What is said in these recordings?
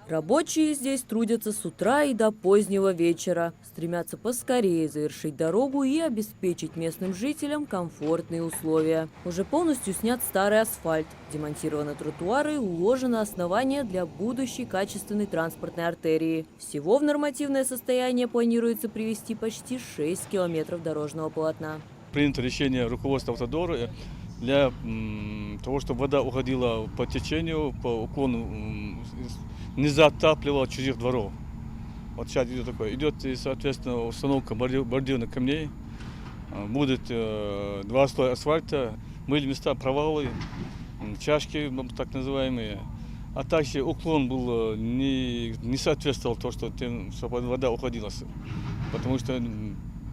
Рабочие здесь трудятся с утра и до позднего вечера. Стремятся поскорее завершить дорогу и обеспечить местным жителям комфортные условия. Уже полностью снят старый асфальт, демонтированы тротуары и уложено основание для будущей качественной транспортной артерии. Всего в нормативное состояние планируется привести почти 6 километров дорожного полотна. Принято решение руководства автодора для того, чтобы вода уходила по течению, по уклону, не затапливала чужих дворов. Вот сейчас идет такое. Идет, соответственно, установка бордюрных камней. Будет 2 слоя асфальта, были места провалы, чашки так называемые. А также уклон был не соответствовал тому, чтобы вода уходила. Потому что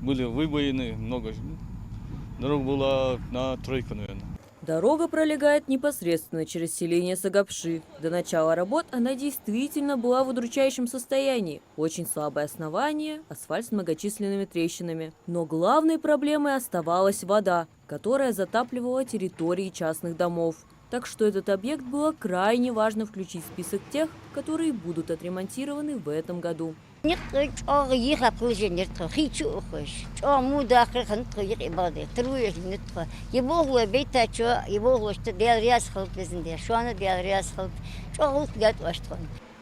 были выбоины, много. Дорога была на тройку, наверное. Дорога пролегает непосредственно через селение Сагапши. До начала работ она действительно была в удручающем состоянии. Очень слабое основание, асфальт с многочисленными трещинами. Но главной проблемой оставалась вода, которая затапливала территории частных домов. Так что этот объект было крайне важно включить в список тех, которые будут отремонтированы в этом году.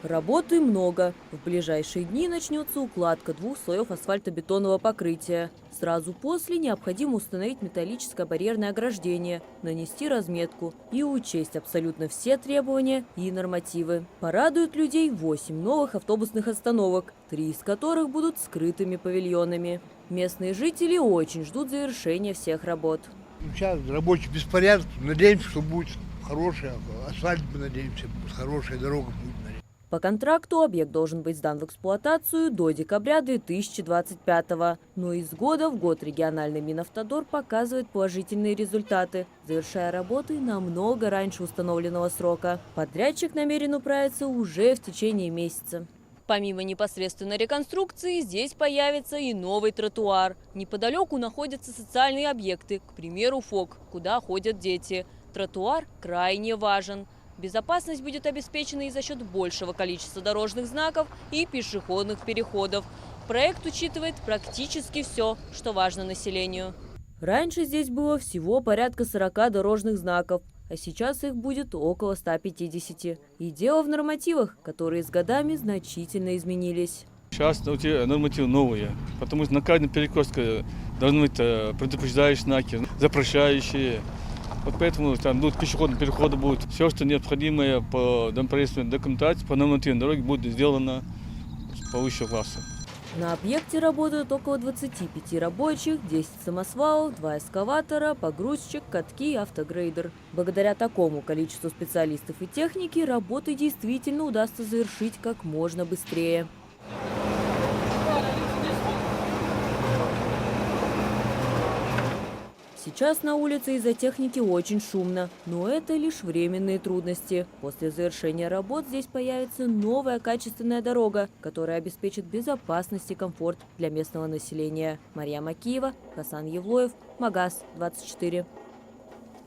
Работы много. В ближайшие дни начнется укладка 2 слоев асфальтобетонного покрытия. Сразу после необходимо установить металлическое барьерное ограждение, нанести разметку и учесть абсолютно все требования и нормативы. Порадуют людей 8 новых автобусных остановок, 3 из которых будут скрытыми павильонами. Местные жители очень ждут завершения всех работ. Сейчас рабочий беспорядок. Надеемся, что будет хороший асфальт, мы надеемся, хорошая дорога будет. По контракту объект должен быть сдан в эксплуатацию до декабря 2025-го. Но из года в год региональный Минавтодор показывает положительные результаты, завершая работы намного раньше установленного срока. Подрядчик намерен управиться уже в течение месяца. Помимо непосредственной реконструкции, здесь появится и новый тротуар. Неподалеку находятся социальные объекты, к примеру, ФОК, куда ходят дети. Тротуар крайне важен. Безопасность будет обеспечена и за счет большего количества дорожных знаков и пешеходных переходов. Проект учитывает практически все, что важно населению. Раньше здесь было всего порядка 40 дорожных знаков, а сейчас их будет около 150. И дело в нормативах, которые с годами значительно изменились. Сейчас нормативы новые, потому что на каждом перекрестке должны быть предупреждающие знаки, запрещающие. Вот поэтому там будут пешеходные переходы, будут все, что необходимое по домопроизводственной документации, по нормативной дороге будет сделано с повышенного класса. На объекте работают около 25 рабочих, 10 самосвалов, 2 эскаватора, погрузчик, катки и автогрейдер. Благодаря такому количеству специалистов и техники работы действительно удастся завершить как можно быстрее. Сейчас на улице из-за техники очень шумно, но это лишь временные трудности. После завершения работ здесь появится новая качественная дорога, которая обеспечит безопасность и комфорт для местного населения. Мария Макиева, Хасан Евлоев, Магаз 24.